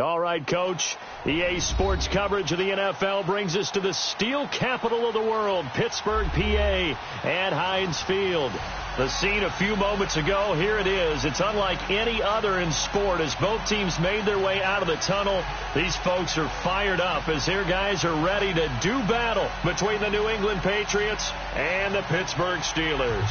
All right, Coach. EA Sports coverage of the NFL brings us to the steel capital of the world, Pittsburgh, PA, and Heinz Field. The scene a few moments ago, here it is. It's unlike any other in sport as both teams made their way out of the tunnel. These folks are fired up as their guys are ready to do battle between the New England Patriots and the Pittsburgh Steelers.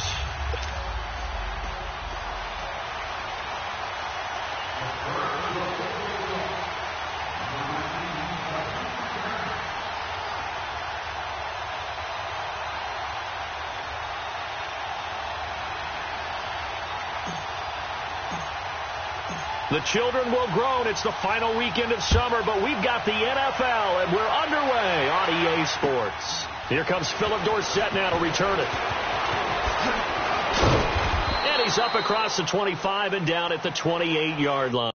The children will groan. It's the final weekend of summer, but we've got the NFL, and we're underway on EA Sports. Here comes Philip Dorsett now to return it. And he's up across the 25 and down at the 28-yard line.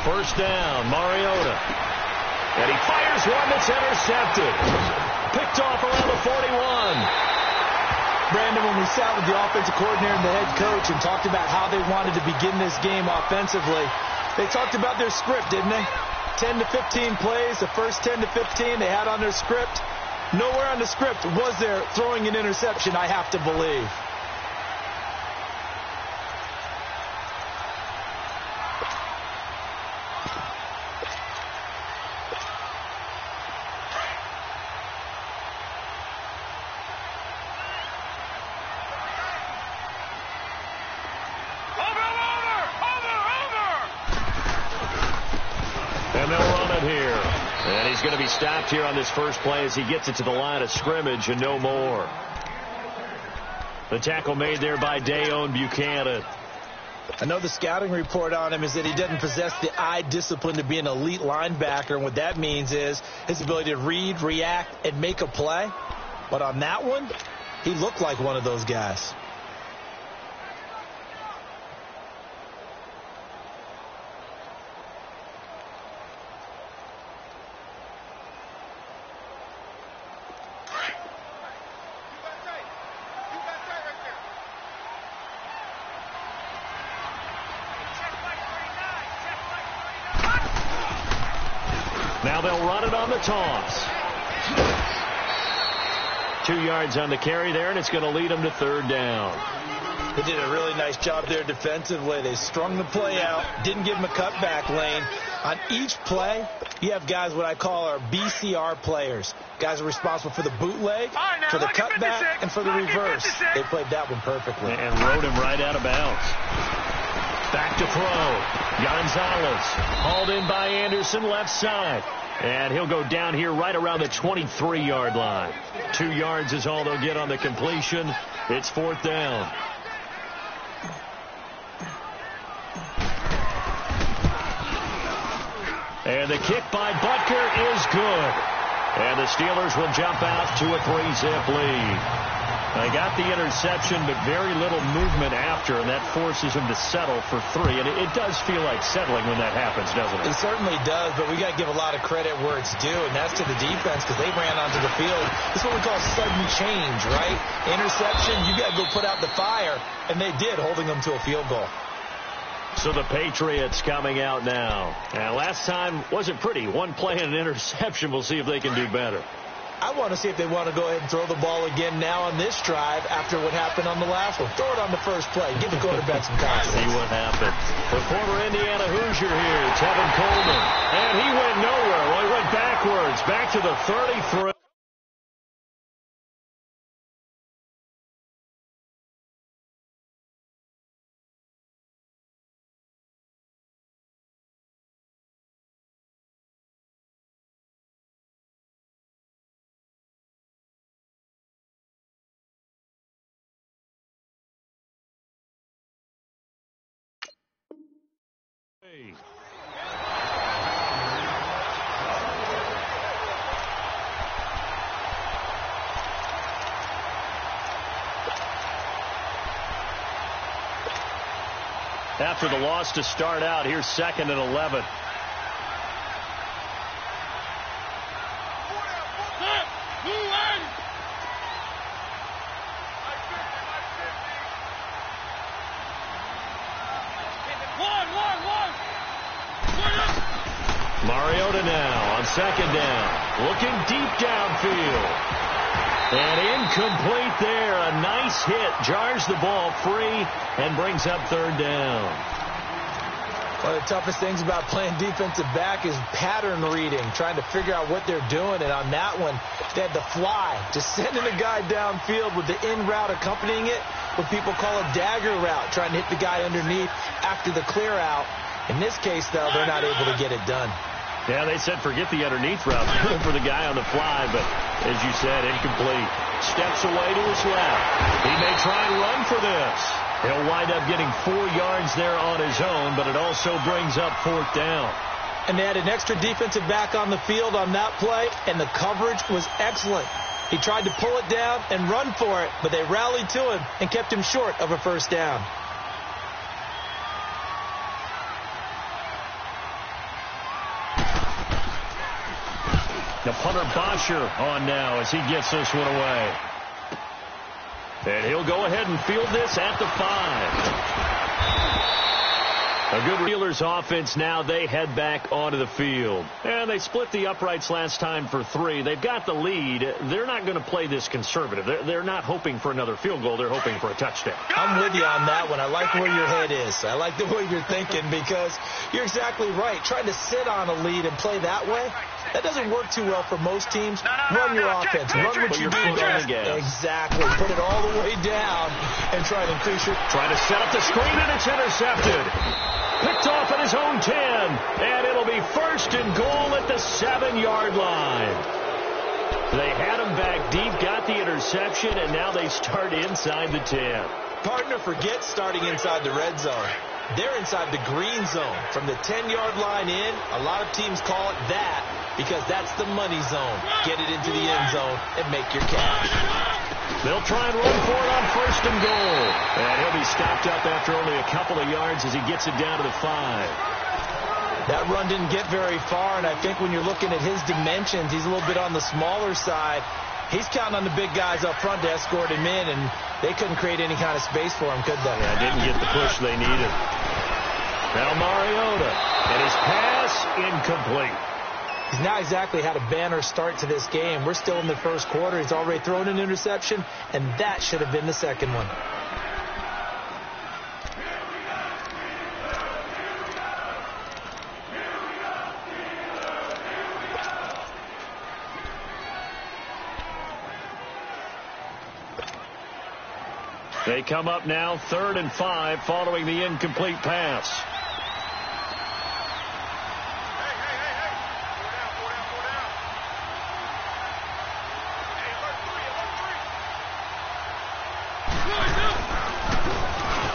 First down, Mariota. And he fires one that's intercepted. Picked off around the 41. Brandon, when we sat with the offensive coordinator and the head coach and talked about how they wanted to begin this game offensively, they talked about their script, didn't they? 10 to 15 plays, the first 10 to 15 they had on their script. Nowhere on the script was there throwing an interception, I have to believe. Going to be stopped here on this first play as he gets it to the line of scrimmage and no more. The tackle made there by Dayon Buchanan. I know the scouting report on him is that he doesn't possess the eye discipline to be an elite linebacker, and what that means is his ability to read, react, and make a play. But on that one, he looked like one of those guys. Now they'll run it on the toss. 2 yards on the carry there, and it's going to lead them to third down. They did a really nice job there defensively. They strung the play out, didn't give them a cutback lane. On each play, you have guys what I call our BCR players. Guys are responsible for the bootleg, for the cutback, and for the reverse. They played that one perfectly. And rode him right out of bounds. Back to throw. Gonzalez hauled in by Anderson left side. And he'll go down here right around the 23-yard line. 2 yards is all they'll get on the completion. It's fourth down. And the kick by Butker is good. And the Steelers will jump out to a 3-zip lead. They got the interception, but very little movement after, and that forces them to settle for 3. And it does feel like settling when that happens, doesn't it? It certainly does, but we got to give a lot of credit where it's due, and that's to the defense because they ran onto the field. This is what we call sudden change, right? Interception, you got to go put out the fire, and they did, holding them to a field goal. So the Patriots coming out now. And last time wasn't pretty. One play and an interception. We'll see if they can do better. I want to see if they want to go ahead and throw the ball again now on this drive after what happened on the last one. Throw it on the first play. Give the quarterback some confidence. See what happens. The former Indiana Hoosier here, Tevin Coleman. And he went nowhere. Well, he went backwards, back to the 33. After the loss to start out, here's 2nd and 11. Mariota now on 2nd down, looking deep downfield. And incomplete there. A nice hit. Jars the ball free and brings up 3rd down. One of the toughest things about playing defensive back is pattern reading, trying to figure out what they're doing. And on that one, they had the fly, just sending a guy downfield with the in route accompanying it, what people call a dagger route, trying to hit the guy underneath after the clear out. In this case, though, they're not able to get it done. Yeah, they said forget the underneath route for the guy on the fly, but as you said, incomplete. Steps away to his left. He may try and run for this. He'll wind up getting 4 yards there on his own, but it also brings up 4th down. And they had an extra defensive back on the field on that play, and the coverage was excellent. He tried to pull it down and run for it, but they rallied to him and kept him short of a 1st down. The punter Bosher on now as he gets this one away. And he'll go ahead and field this at the 5. A good Steelers offense now. They head back onto the field. And they split the uprights last time for 3. They've got the lead. They're not going to play this conservative. They're not hoping for another field goal. They're hoping for a touchdown. I'm with you on that one. I like where your head is. I like the way you're thinking because you're exactly right. Trying to sit on a lead and play that way, that doesn't work too well for most teams. Run your offense. Run what you do best. Exactly. Put it all the way down and try to increase your... Trying to set up the screen, and it's intercepted. Picked off at his own 10, and it'll be 1st and goal at the 7-yard line. They had him back deep, got the interception, and now they start inside the 10. Partner, forget starting inside the red zone. They're inside the green zone. From the 10-yard line in, a lot of teams call it that because that's the money zone. Get it into the end zone and make your cash. They'll try and run for it on 1st and goal. And he'll be stopped up after only a couple of yards as he gets it down to the 5. That run didn't get very far, and I think when you're looking at his dimensions, he's a little bit on the smaller side. He's counting on the big guys up front to escort him in, and they couldn't create any kind of space for him, could they? Yeah, didn't get the push they needed. Now Mariota, and his pass incomplete. He's not exactly had a banner start to this game. We're still in the 1st quarter. He's already thrown an interception, and that should have been the 2nd one. They come up now 3rd and 5 following the incomplete pass.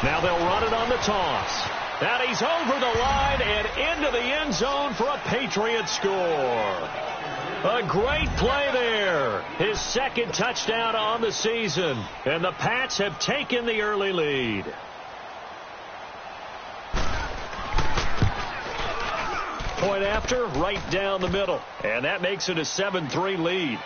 Now they'll run it on the toss. And he's over the line and into the end zone for a Patriot score. A great play there. His 2nd touchdown on the season. And the Pats have taken the early lead. Point after, right down the middle. And that makes it a 7-3 lead.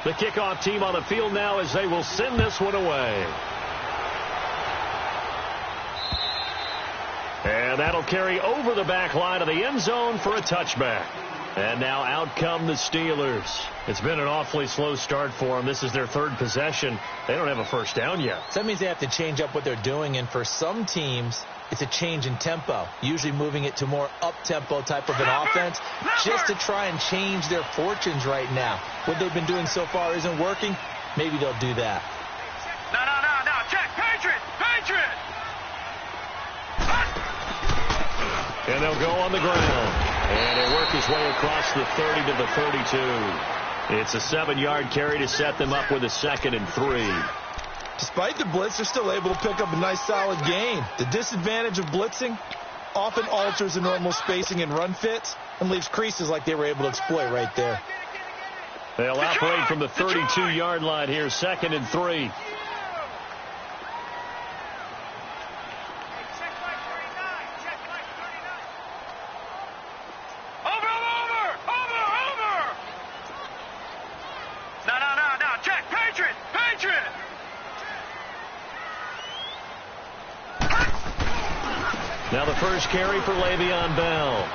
The kickoff team on the field now as they will send this one away. that'll carry over the back line of the end zone for a touchback. And now out come the Steelers. It's been an awfully slow start for them. This is their third possession. They don't have a first down yet. So that means they have to change up what they're doing, and for some teams, it's a change in tempo, usually moving it to more up-tempo type of an offense just to try and change their fortunes right now. What they've been doing so far isn't working. Maybe they'll do that. No. Check. Patriot. And they'll go on the ground. And he'll work his way across the 30 to the 32. It's a 7-yard carry to set them up with a 2nd and 3. Despite the blitz, they're still able to pick up a nice solid gain. The disadvantage of blitzing often alters the normal spacing and run fits and leaves creases like they were able to exploit right there. They'll operate from the 32-yard line here, 2nd and 3. No. Check. Patriot. Now the first carry for Le'Veon Bell.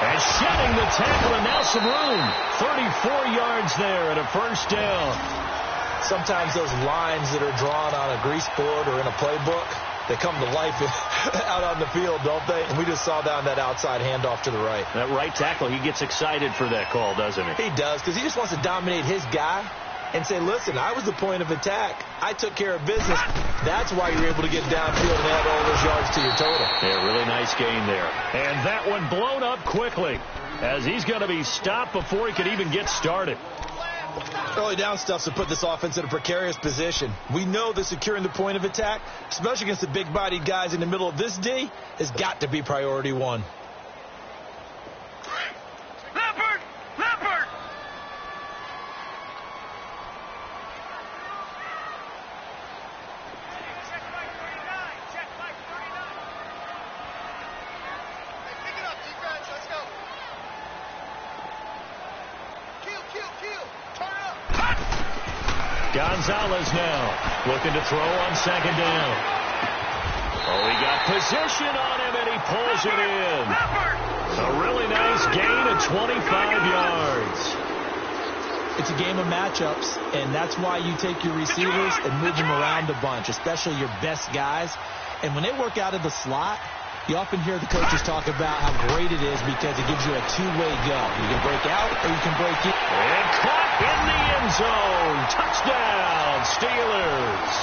And shedding the tackle, and now some room. 34 yards there and a first down. Sometimes those lines that are drawn on a grease board or in a playbook, they come to life out on the field, don't they? And we just saw down that outside handoff to the right. That right tackle, he gets excited for that call, doesn't he? He does, because he just wants to dominate his guy and say, listen, I was the point of attack. I took care of business. That's why you're able to get downfield and add all those yards to your total. Yeah, really nice gain there. And that one blown up quickly as he's going to be stopped before he could even get started. Early down stuff's to put this offense in a precarious position. We know that securing the point of attack, especially against the big-bodied guys in the middle of this D, has got to be priority one. Leopard. Pick it up, defense. Let's go. Kill. Turn up. Gonzalez now looking to throw on 2nd down. Oh, he got position on him, and he pulls it in. A really nice gain of 25 yards. It's a game of matchups, and that's why you take your receivers and move them around a bunch, especially your best guys. And when they work out of the slot, you often hear the coaches talk about how great it is because it gives you a two-way go. You can break out or you can break in. And caught in the end zone. Touchdown, Steelers.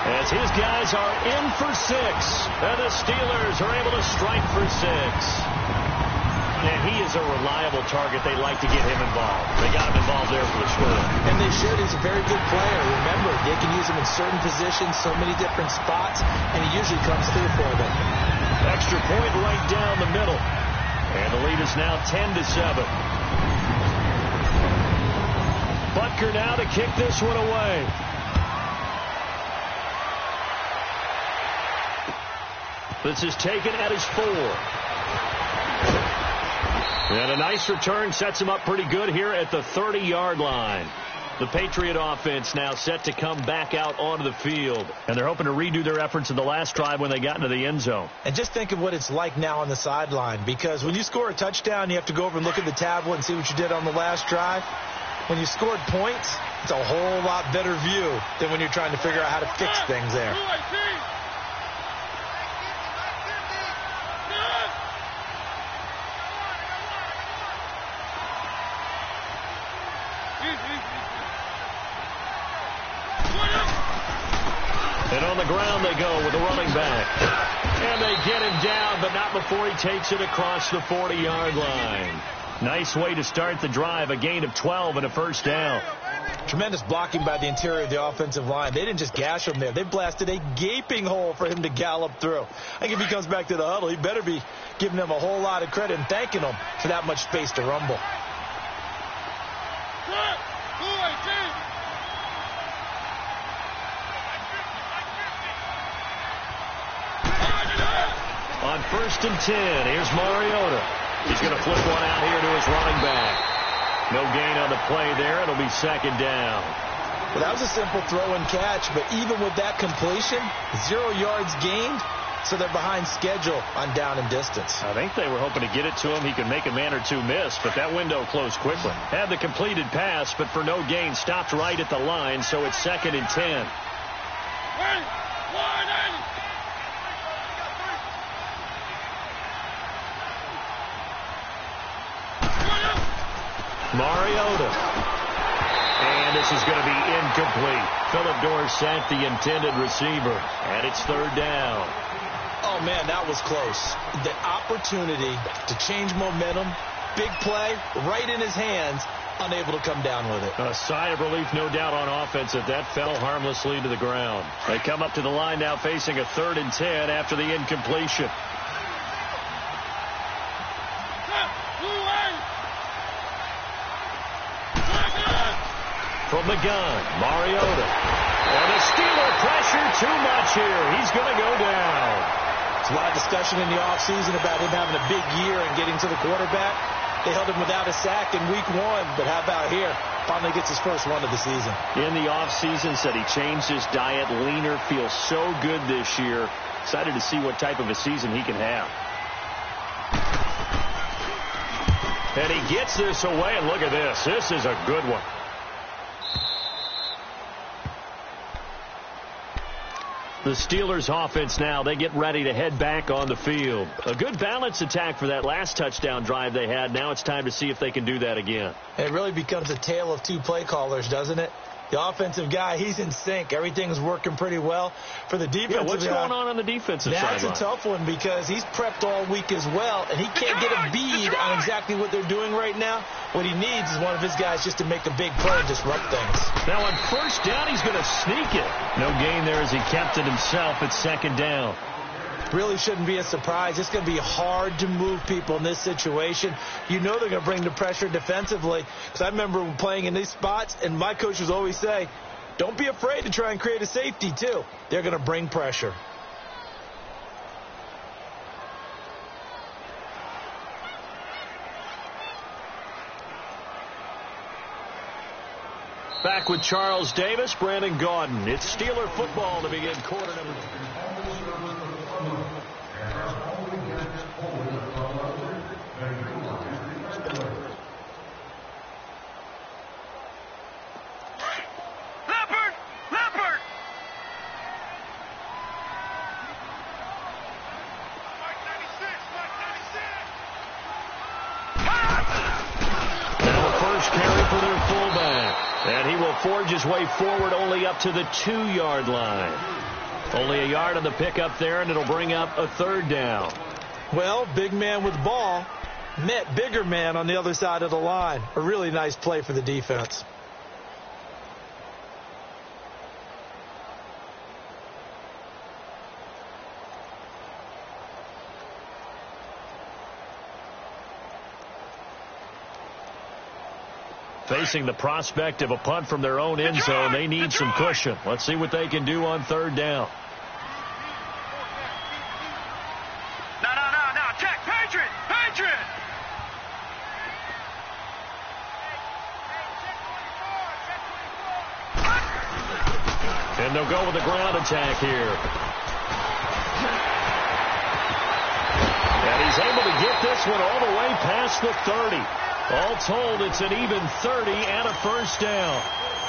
As his guys are in for 6, and the Steelers are able to strike for 6. And he is a reliable target. They like to get him involved. They got him involved there for the score. And they should. He's a very good player. Remember, they can use him in certain positions, so many different spots, and he usually comes through for them. Extra point right down the middle. And the lead is now 10-7. Butker now to kick this one away. This is taken at his 4. And a nice return sets him up pretty good here at the 30-yard line. The Patriot offense now set to come back out onto the field. And they're hoping to redo their efforts in the last drive when they got into the end zone. And just think of what it's like now on the sideline. Because when you score a touchdown, you have to go over and look at the tablet and see what you did on the last drive. When you scored points, it's a whole lot better view than when you're trying to figure out how to fix things there. And on the ground they go with the running back. And they get him down, but not before he takes it across the 40-yard line. Nice way to start the drive, a gain of 12 and a first down. Tremendous blocking by the interior of the offensive line. They didn't just gash him there. They blasted a gaping hole for him to gallop through. I think if he comes back to the huddle, he better be giving them a whole lot of credit and thanking them for that much space to rumble. On 1st and 10, here's Mariota. He's going to flip one out here to his running back. No gain on the play there. It'll be 2nd down. Well, that was a simple throw and catch, but even with that completion, 0 yards gained, so they're behind schedule on down and distance. I think they were hoping to get it to him. He could make a man or two miss, but that window closed quickly. Had the completed pass, but for no gain, stopped right at the line, so it's 2nd and 10. Mariota. And this is going to be incomplete. Philip Dorsett, the intended receiver. And it's 3rd down. Oh, man, that was close. The opportunity to change momentum, big play, right in his hands, unable to come down with it. A sigh of relief, no doubt, on offense if that fell harmlessly to the ground. They come up to the line now facing a 3rd and 10 after the incompletion. From the gun, Mariota. And the Steeler pressure too much here. He's going to go down. There's a lot of discussion in the offseason about him having a big year and getting to the quarterback. They held him without a sack in week 1, but how about here? Finally gets his first one of the season. In the offseason, said he changed his diet, leaner, feels so good this year. Excited to see what type of a season he can have. And he gets this away, and look at this. This is a good one. The Steelers offense now, they get ready to head back on the field. A good balanced attack for that last touchdown drive they had. Now it's time to see if they can do that again. It really becomes a tale of 2 play callers, doesn't it? The offensive guy, he's in sync. Everything's working pretty well. For the defensive guy, what's going on the defensive side? That's a tough one because he's prepped all week as well, and he can't get a bead on exactly what they're doing right now. What he needs is one of his guys just to make a big play and disrupt things. Now on 1st down, he's going to sneak it. No gain there as he kept it himself at 2nd down. Really shouldn't be a surprise. It's going to be hard to move people in this situation. You know they're going to bring the pressure defensively. Because I remember playing in these spots, and my coaches always say, don't be afraid to try and create a safety, too. They're going to bring pressure. Back with Charles Davis, Brandon Gaudin. It's Steeler football to begin quarter number 2. And he will forge his way forward only up to the 2-yard line. Only a yard on the pickup there, and it'll bring up a 3rd down. Well, big man with ball met bigger man on the other side of the line. A really nice play for the defense. Facing the prospect of a punt from their own end zone, they need some cushion. Let's see what they can do on 3rd down. No. Check. Patriot. And they'll go with the ground attack here. And he's able to get this one all the way past the 30. All told, it's an even 30 and a 1st down.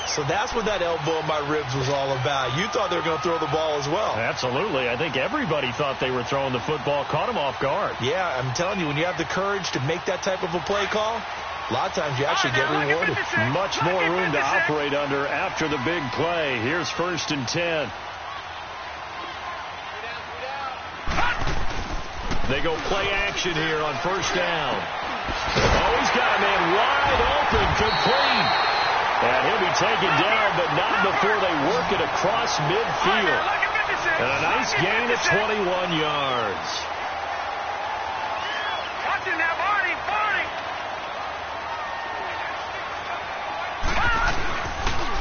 So that's what that elbow in my ribs was all about. You thought they were going to throw the ball as well. Absolutely. I think everybody thought they were throwing the football. Caught him off guard. Yeah, I'm telling you, when you have the courage to make that type of a play call, a lot of times you actually get rewarded. Much more room to operate under after the big play. Here's 1st and 10. They go play action here on 1st down. Oh, he's got a man wide open, complete. And he'll be taken down, but not before they work it across midfield. And a nice gain of 21 yards. Watch him now, Barney.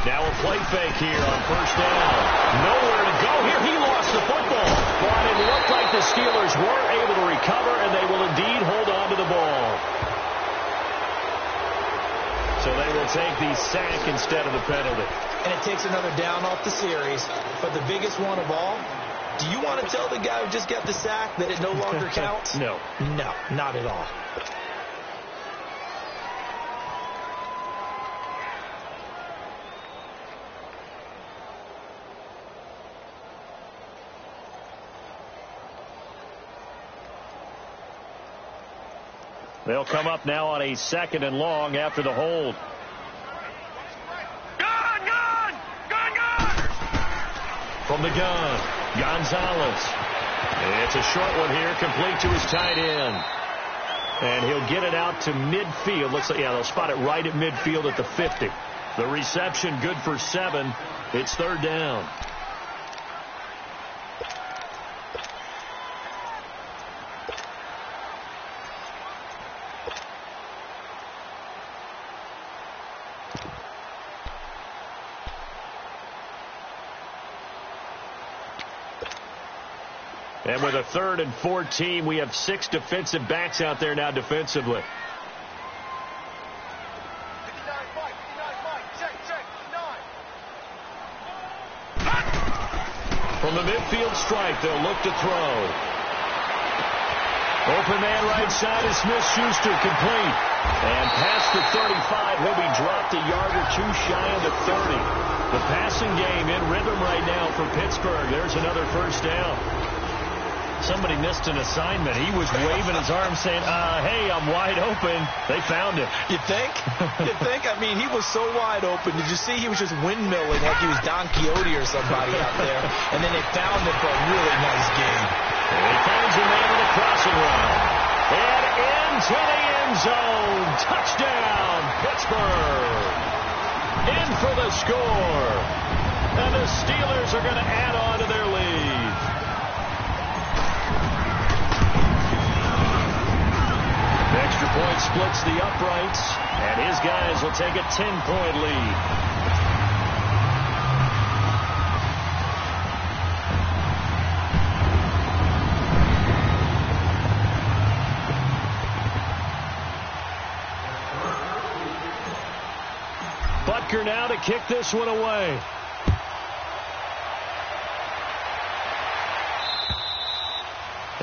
Now a play fake here on 1st down. Nowhere to go here. He lost the football. But it looked like the Steelers were able to recover, and they will indeed hold on to the ball. So they will take the sack instead of the penalty. And it takes another down off the series. But the biggest one of all, do you want to tell the guy who just got the sack that it no longer counts? No. No, not at all. They'll come up now on a 2nd and long after the hold. From the gun, Gonzalez. It's a short one here, complete to his tight end. And he'll get it out to midfield. Looks like, yeah, they'll spot it right at midfield at the 50. The reception good for 7. It's 3rd down. And with a 3rd and 14, we have 6 defensive backs out there now defensively. 59 Mike, 59 Mike, check, 9. From the midfield stripe, they'll look to throw. Open man right side is Smith-Schuster, complete. And past the 35, he'll be dropped a yard or 2 shy of the 30. The passing game in rhythm right now for Pittsburgh. There's another 1st down. Somebody missed an assignment. He was waving his arm saying, hey, I'm wide open. They found him. You think? You think? I mean, he was so wide open. Did you see he was just windmilling like he was Don Quixote or somebody out there? And then they found him for a really nice game. He finds a man with a crossing route. And into the end zone. Touchdown, Pittsburgh. In for the score. And the Steelers are going to add on to their lead. Extra point splits the uprights, and his guys will take a 10-point lead. Butker now to kick this one away.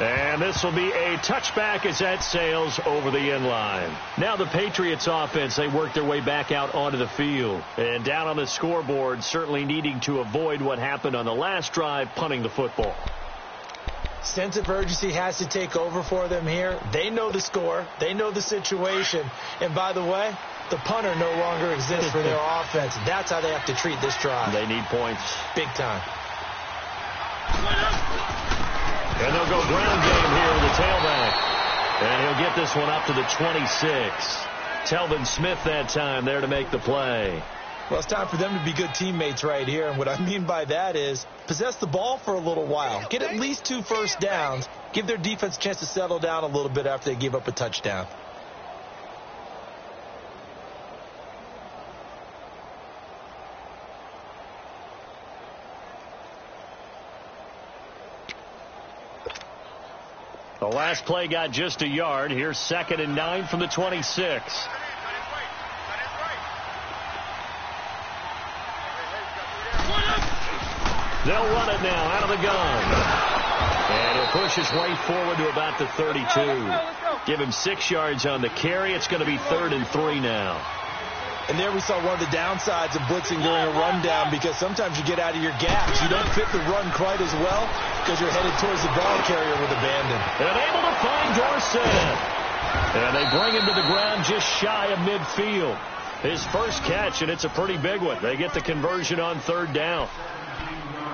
And this will be a touchback as that sails over the end line. Now the Patriots offense, they work their way back out onto the field. And down on the scoreboard, certainly needing to avoid what happened on the last drive, punting the football. Sense of urgency has to take over for them here. They know the score. They know the situation. And by the way, the punter no longer exists for their offense. That's how they have to treat this drive. They need points. Big time. And they'll go ground game here with the tailback. And he'll get this one up to the 26. Telvin Smith that time there to make the play. Well, it's time for them to be good teammates right here. And what I mean by that is possess the ball for a little while. Get at least 2 first downs. Give their defense a chance to settle down a little bit after they give up a touchdown. The last play got just a yard. Here's 2nd and 9 from the 26. They'll run it now out of the gun. And he'll push his way forward to about the 32. Give him 6 yards on the carry. It's going to be 3rd and 3 now. And there we saw one of the downsides of blitzing during a rundown, because sometimes you get out of your gaps. You don't fit the run quite as well because you're headed towards the ball carrier with abandon. And able to find Dorsett. And they bring him to the ground just shy of midfield. His first catch, and it's a pretty big one. They get the conversion on 3rd down.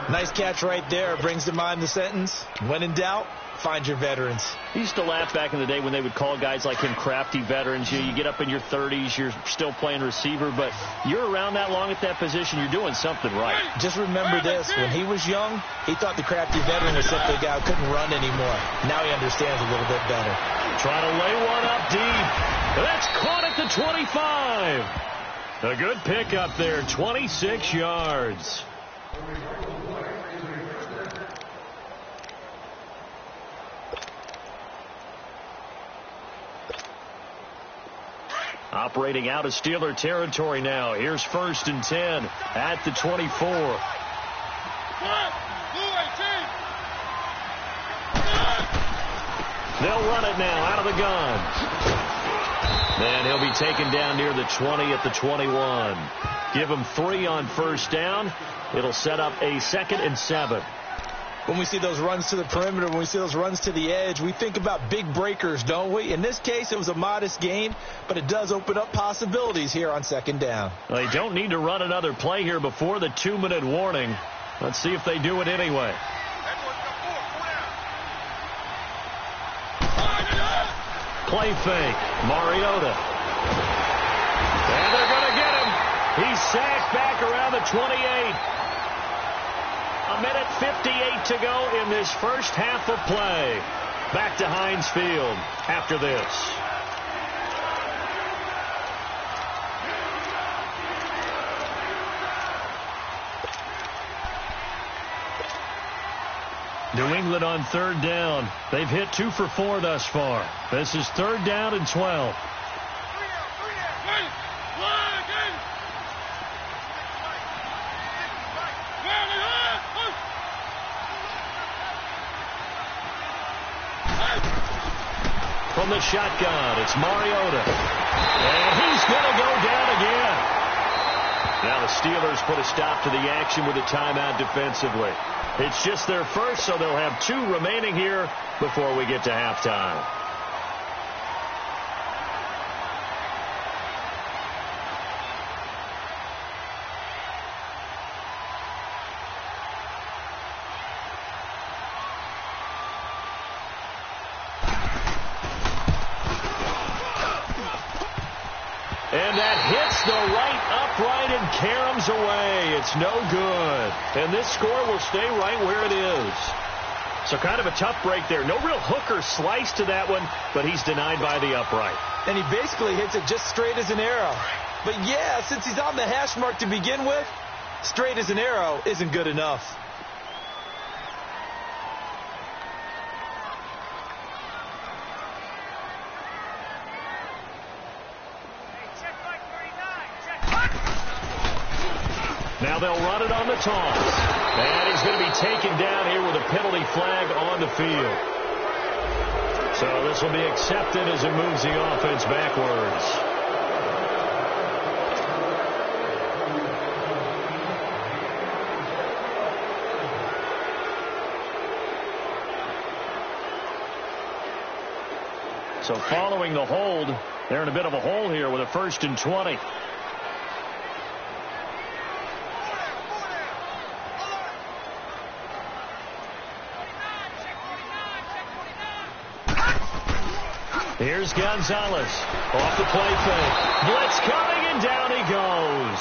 Nice catch right there. Brings to mind the sentence, when in doubt, find your veterans. I used to laugh back in the day when they would call guys like him crafty veterans. You get up in your 30s, you're still playing receiver, but you're around that long at that position, you're doing something right. Just remember this, when he was young, he thought the crafty veteran was simply a guy who couldn't run anymore. Now he understands a little bit better. Trying to lay one up deep. That's caught at the 25. A good pick up there, 26 yards. operating out of Steeler territory now. Here's 1st and 10 at the 24. They'll run it now out of the gun. And he'll be taken down near the 20 at the 21. Give him 3 on 1st down. It'll set up a 2nd and 7. When we see those runs to the perimeter, when we see those runs to the edge, we think about big breakers, don't we? In this case, it was a modest gain, but it does open up possibilities here on 2nd down. They don't need to run another play here before the 2-minute warning. Let's see if they do it anyway. Play fake. Mariota. And they're going to get him. He's sacked back around the 28. 1:58 to go in this first half of play. Back to Heinz Field after this. New England on 3rd down. They've hit 2 for 4 thus far. This is 3rd down and 12. From the shotgun, it's Mariota. And he's going to go down again. Now the Steelers put a stop to the action with a timeout defensively. It's just their first, so they'll have 2 remaining here before we get to halftime. And that hits the right upright and caroms away. It's no good. And this score will stay right where it is. So kind of a tough break there. No real hook or slice to that one, but he's denied by the upright. And he basically hits it just straight as an arrow. But yeah, since he's on the hash mark to begin with, straight as an arrow isn't good enough. Now they'll run it on the toss. And he's going to be taken down here with a penalty flag on the field. So this will be accepted as it moves the offense backwards. So following the hold, they're in a bit of a hole here with a 1st and 20. Here's Gonzalez off the play fake. Blitz coming, and down he goes.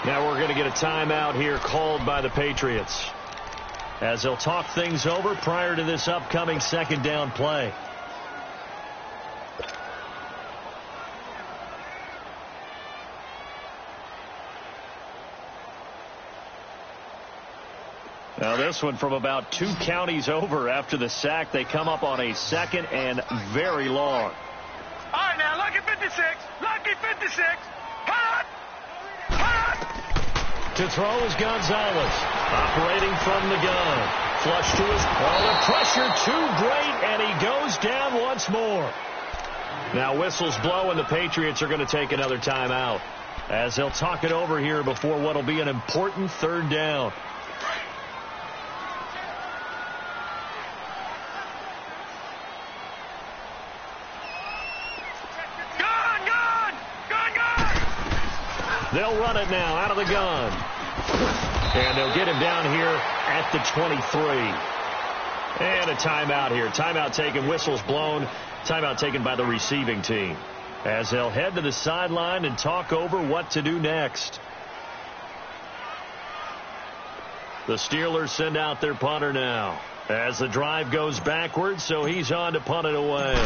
Now we're going to get a timeout here called by the Patriots as they'll talk things over prior to this upcoming 2nd down play. Now this one from about 2 counties over after the sack. They come up on a 2nd and very long. All right, now, lucky 56. Lucky 56. Hot! Hot! To throw is Gonzalez. Operating from the gun. Flush to his... the pressure too great, and he goes down once more. Now whistles blow, and the Patriots are going to take another timeout as they'll talk it over here before what will be an important 3rd down. They'll run it now out of the gun. And they'll get him down here at the 23. And a timeout here. Timeout taken, whistles blown. Timeout taken by the receiving team as they'll head to the sideline and talk over what to do next. The Steelers send out their punter now as the drive goes backwards, so he's on to punt it away.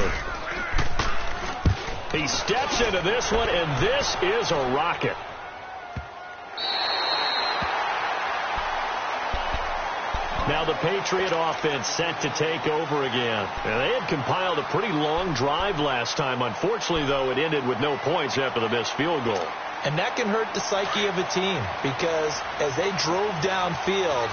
He steps into this one, and this is a rocket. Now the the Patriot offense set to take over again. And they had compiled a pretty long drive last time. Unfortunately, though, it ended with no points after the missed field goal. And that can hurt the psyche of a team because as they drove downfield,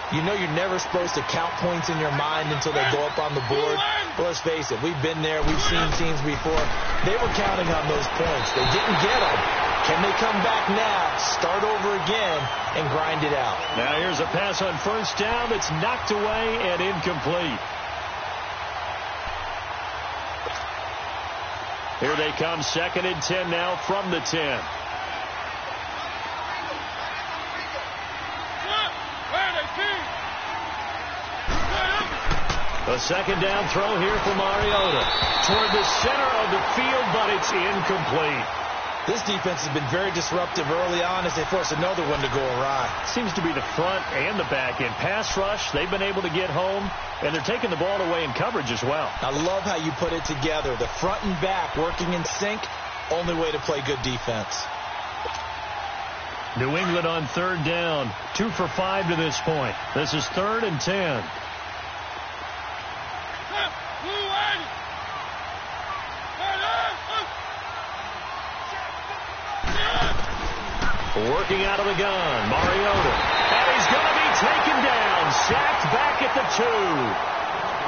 you know you're never supposed to count points in your mind until they go up on the board. But let's face it, we've been there. We've seen teams before. They were counting on those points. They didn't get them. Can they come back now, start over again, and grind it out? Now here's a pass on first down that's knocked away and incomplete. Here they come, 2nd and 10 now from the 10. A 2nd down throw here for Mariota. Toward the center of the field, but it's incomplete. This defense has been very disruptive early on as they force another one to go awry. Seems to be the front and the back end. Pass rush, they've been able to get home, and they're taking the ball away in coverage as well. I love how you put it together. The front and back working in sync, only way to play good defense. New England on 3rd down. 2 for 5 to this point. This is 3rd and 10. Working out of the gun, Mariota. And he's going to be taken down. Sacked back at the 2.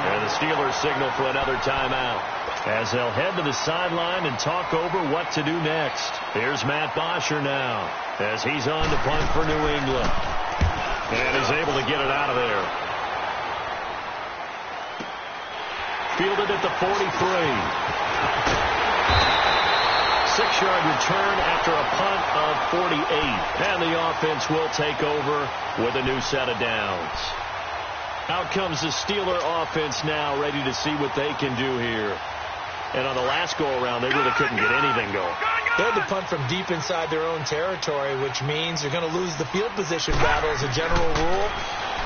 And the Steelers signal for another timeout as they'll head to the sideline and talk over what to do next. Here's Matt Bosher now as he's on to punt for New England. And he's able to get it out of there. Fielded at the 43. 6-yard return after a punt of 48. And the offense will take over with a new set of downs. Out comes the Steeler offense now, ready to see what they can do here. And on the last go-around, they really couldn't get anything going. They had to punt from deep inside their own territory, which means they're going to lose the field position battle as a general rule.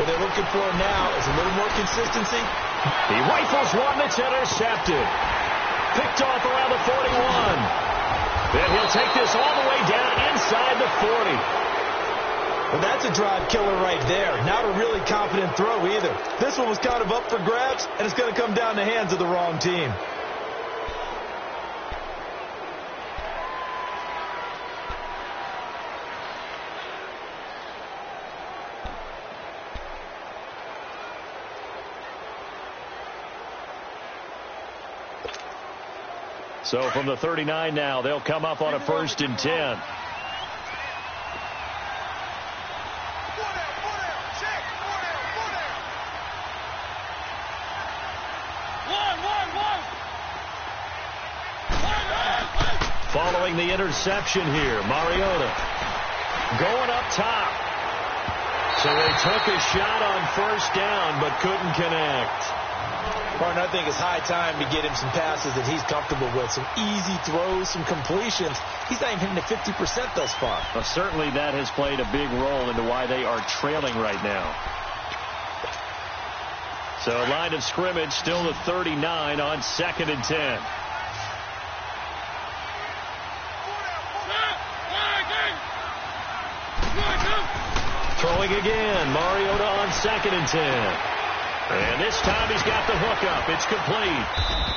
What they're looking for now is a little more consistency. He rifles one that's intercepted. Picked off around the 41. Then he'll take this all the way down inside the 40. Well, that's a drive killer right there. Not a really confident throw either. This one was kind of up for grabs, and it's going to come down the hands of the wrong team. So from the 39 now, they'll come up on a 1st and 10. Following the interception here, Mariota going up top. So they took a shot on 1st down, but couldn't connect. Martin, I think it's high time to get him some passes that he's comfortable with. Some easy throws, some completions. He's not even hitting the 50% thus far. Well, certainly that has played a big role into why they are trailing right now. So line of scrimmage still at 39 on 2nd and 10. Throwing again, Mariota on 2nd and 10. And this time he's got the hook up. It's complete.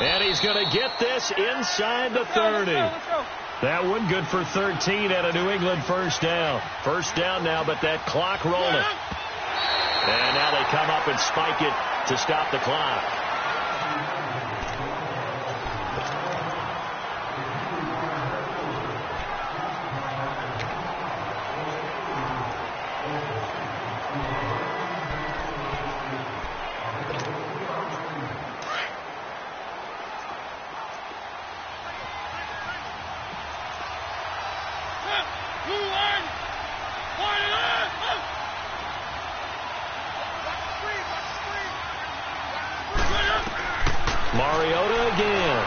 And he's going to get this inside the 30. That one good for 13 at a New England 1st down. 1st down now, but that clock rolling. And now they come up and spike it to stop the clock. Mariota again.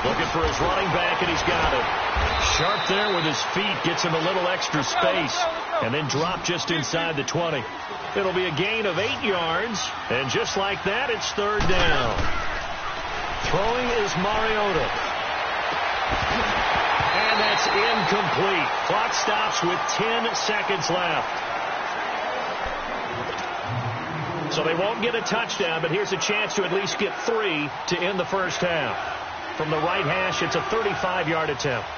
Looking for his running back, and he's got it. Sharp there with his feet, gets him a little extra space, and then drop just inside the 20. It'll be a gain of 8 yards, and just like that, it's 3rd down. Throwing is Mariota. And that's incomplete. Clock stops with 10 seconds left. So they won't get a touchdown, but here's a chance to at least get 3 to end the first half. From the right hash, it's a 35-yard attempt.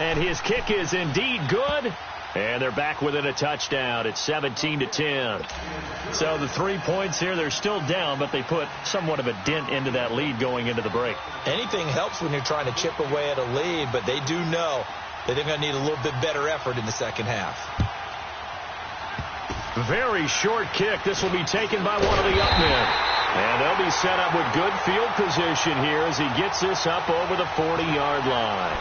And his kick is indeed good. And they're back within a touchdown. It's 17-10. So the 3 points here, they're still down, but they put somewhat of a dent into that lead going into the break. Anything helps when you're trying to chip away at a lead, but they do know that they're going to need a little bit better effort in the second half. Very short kick. This will be taken by one of the up men. And they'll be set up with good field position here as he gets this up over the 40-yard line.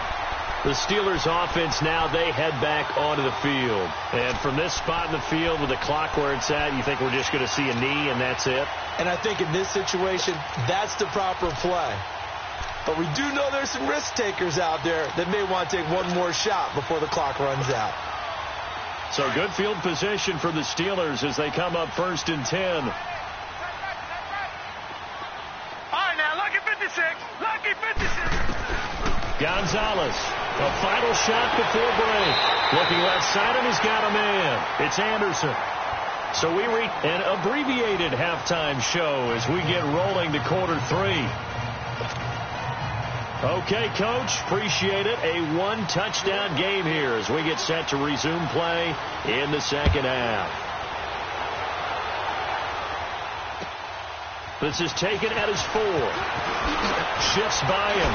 The Steelers offense now, they head back onto the field. And from this spot in the field with the clock where it's at, you think we're just going to see a knee and that's it? And I think in this situation, that's the proper play. But we do know there's some risk takers out there that may want to take one more shot before the clock runs out. So good field position for the Steelers as they come up 1st and 10. All right, now, lucky 56. Lucky 56. Gonzalez, a final shot before break. Looking left side, and he's got a man. It's Anderson. So we reach an abbreviated halftime show as we get rolling to quarter 3. Okay, Coach, appreciate it. A one-touchdown game here as we get set to resume play in the second half. This is taken at his 4. Shifts by him.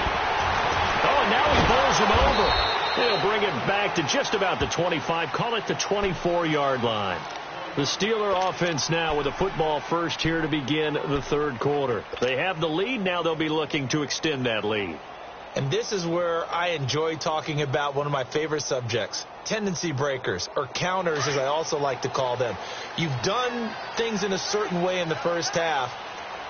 Oh, and now he bowls him over. He'll bring it back to just about the 25. Call it the 24-yard line. The Steeler offense now with a football first here to begin the third quarter. They have the lead. Now they'll be looking to extend that lead. And this is where I enjoy talking about one of my favorite subjects, tendency breakers, or counters as I also like to call them. You've done things in a certain way in the first half,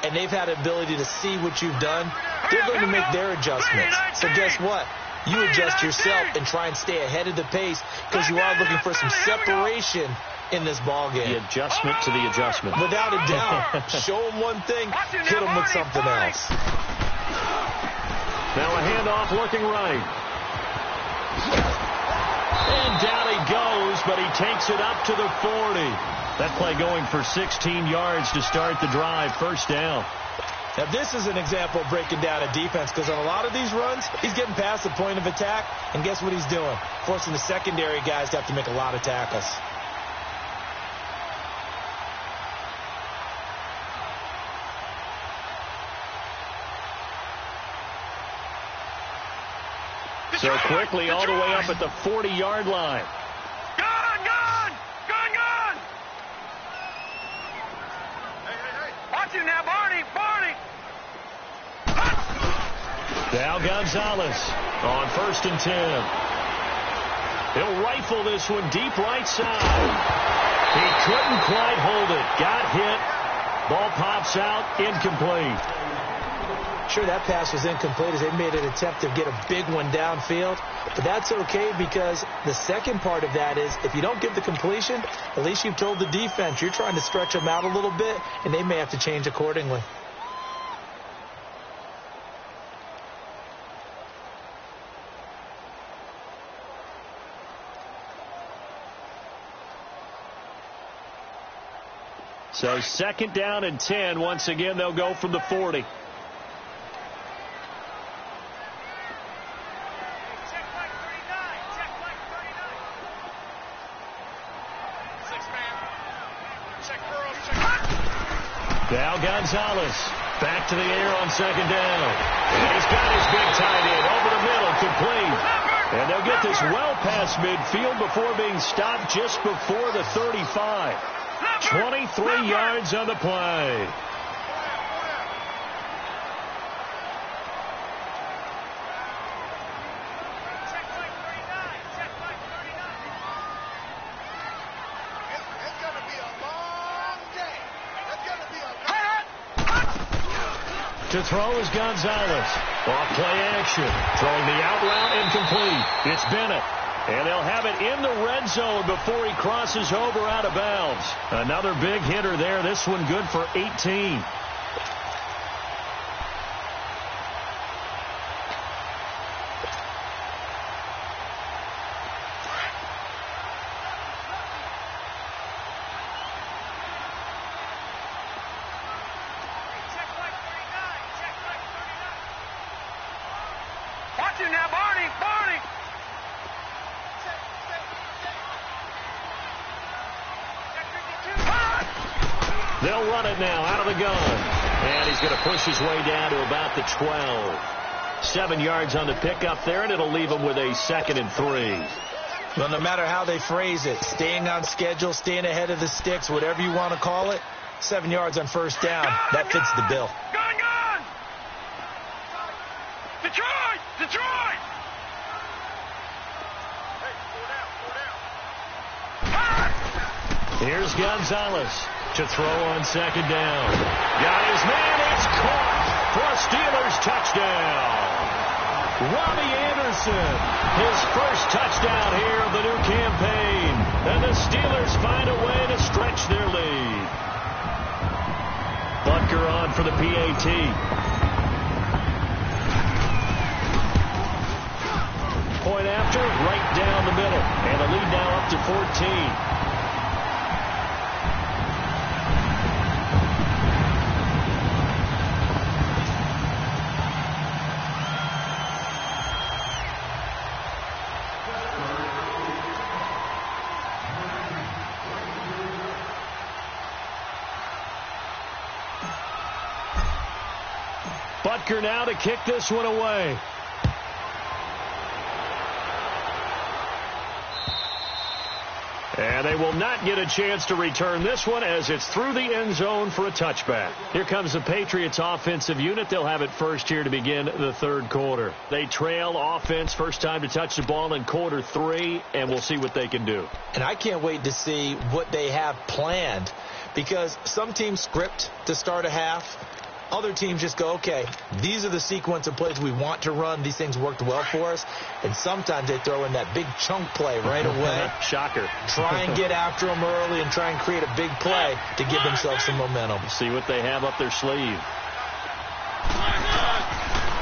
and they've had the ability to see what you've done. They're going to make their adjustments. So guess what? You adjust yourself and try and stay ahead of the pace because you are looking for some separation in this ball game. The adjustment to the adjustment. Without a doubt. Show them one thing, hit them with something else. Now a handoff looking right. And down he goes, but he takes it up to the 40. That play going for 16 yards to start the drive. First down. Now this is an example of breaking down a defense because on a lot of these runs, he's getting past the point of attack, and guess what he's doing? Forcing the secondary guys to have to make a lot of tackles. So quickly all the way up at the 40-yard line. Gone! Hey. Watch him now, Barney! Now Gonzalez on 1st and 10. He'll rifle this one deep right side. He couldn't quite hold it. Got hit. Ball pops out. Incomplete. Sure, that pass was incomplete as they made an attempt to get a big one downfield. But that's okay because the second part of that is if you don't get the completion, at least you've told the defense you're trying to stretch them out a little bit, and they may have to change accordingly. So 2nd down and 10. Once again, they'll go from the 40. Now Gonzalez back to the air on 2nd down. And he's got his big tight end over the middle, complete. And they'll get this well past midfield before being stopped just before the 35. 23 yards on the play. To throw is Gonzalez. Off play action. Throwing the out route incomplete. It's Bennett. And they'll have it in the red zone before he crosses over out of bounds. Another big hitter there. This one good for 18. They'll run it now out of the gun. And he's going to push his way down to about the 12. 7 yards on the pickup there, and it'll leave him with a 2nd and 3. Well, no matter how they phrase it, staying on schedule, staying ahead of the sticks, whatever you want to call it, 7 yards on first down, that fits the bill. Gun! Detroit! Detroit! Hey, four down. Here's Gonzalez to throw on 2nd down. Got his man. It's caught for a Steelers touchdown. Robbie Anderson, his first touchdown here of the new campaign. And the Steelers find a way to stretch their lead. Butker on for the PAT. Point after, right down the middle. And the lead now up to 14. Butker now to kick this one away. And they will not get a chance to return this one as it's through the end zone for a touchback. Here comes the Patriots offensive unit. They'll have it first here to begin the 3rd quarter. They trail offense, first time to touch the ball in quarter 3, and we'll see what they can do. And I can't wait to see what they have planned, because some teams script to start a half. Other teams just go, okay, these are the sequence of plays we want to run. These things worked well for us. And sometimes they throw in that big chunk play right away. Shocker. Try and get after them early and try and create a big play to give themselves some momentum. See what they have up their sleeve.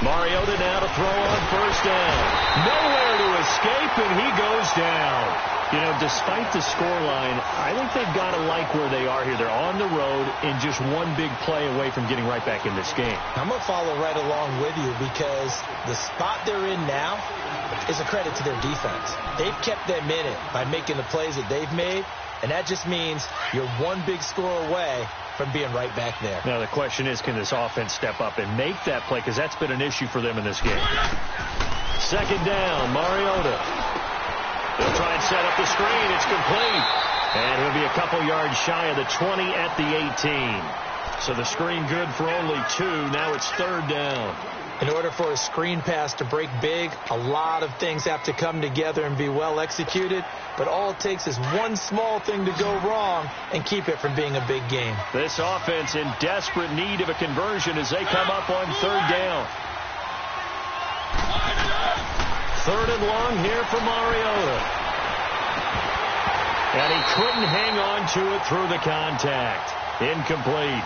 Mariota now to throw on first down. Nowhere to escape, and he goes down. You know, despite the scoreline, I think they've got to like where they are here. They're on the road and just one big play away from getting right back in this game. I'm going to follow right along with you, because the spot they're in now is a credit to their defense. They've kept them in it by making the plays that they've made, and that just means you're one big score away from being right back there. Now the question is, can this offense step up and make that play, because that's been an issue for them in this game. 2nd down, Mariota. They'll try and set up the screen. It's complete. And he'll be a couple yards shy of the 20 at the 18. So the screen good for only 2. Now it's 3rd down. In order for a screen pass to break big, a lot of things have to come together and be well executed. But all it takes is one small thing to go wrong and keep it from being a big game. This offense in desperate need of a conversion as they come up on 3rd down. 3rd and long here for Mariota. And he couldn't hang on to it through the contact. Incomplete.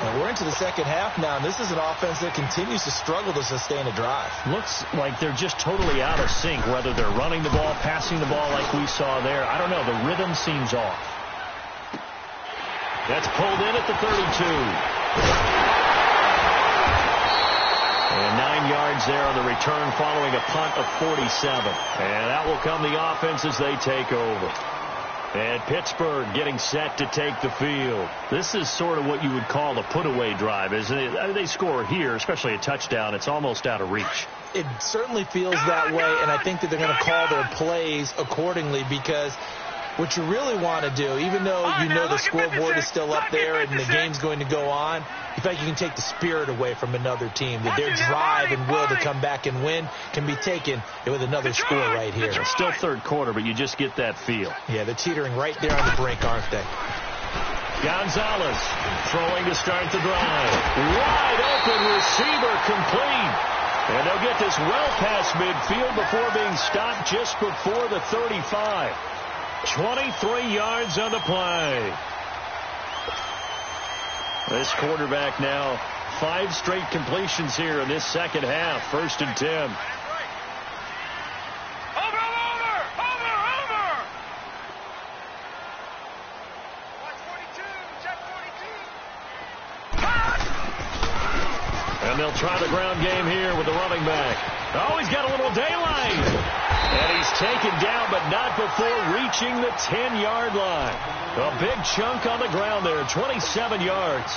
And we're into the 2nd half now, and this is an offense that continues to struggle to sustain a drive. Looks like they're just totally out of sync, whether they're running the ball, passing the ball like we saw there. I don't know. The rhythm seems off. That's pulled in at the 32. And 9 yards there on the return following a punt of 47. And that will come the offense as they take over. And Pittsburgh getting set to take the field. This is sort of what you would call a put-away drive, isn't it? They score here, especially a touchdown. It's almost out of reach. It certainly feels that way, and I think that they're going to call their plays accordingly, because what you really want to do, even though you know the scoreboard is still up there and the game's going to go on, in fact, you can take the spirit away from another team, that their drive and will to come back and win can be taken with another score right here. It's still 3rd quarter, but you just get that feel. Yeah, they're teetering right there on the brink, aren't they? Gonzalez throwing to start the drive. Wide open receiver, complete. And they'll get this well past midfield before being stopped just before the 35. 23 yards on the play. This quarterback now 5 straight completions here in this 2nd half. 1st and 10. Over! Watch 42, check 42. And they'll try the ground game here with the running back. Oh, he's got a little daylight. And he's taken down, but not before reaching the 10-yard line. A big chunk on the ground there, 27 yards.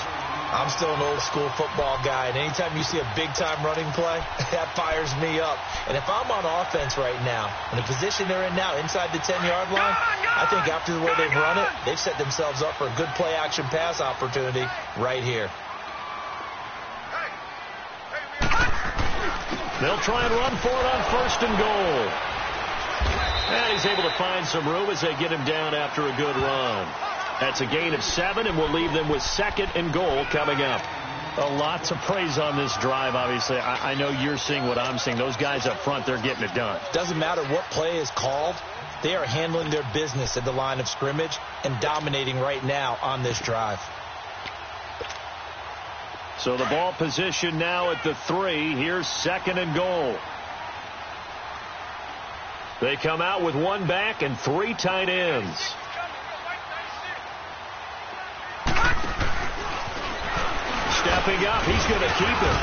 I'm still an old-school football guy, and anytime you see a big-time running play, that fires me up. And if I'm on offense right now, in the position they're in now, inside the 10-yard line, I think after the way they've run it, they've set themselves up for a good play-action pass opportunity right here. They'll try and run for it on 1st and goal. And he's able to find some room as they get him down after a good run. That's a gain of 7, and we'll leave them with 2nd and goal coming up. A lot to praise on this drive, obviously. I know you're seeing what I'm seeing. Those guys up front, they're getting it done. Doesn't matter what play is called. They are handling their business at the line of scrimmage and dominating right now on this drive. So the ball position now at the 3. Here's 2nd and goal. They come out with 1 back and 3 tight ends. Stepping up, he's going to keep it.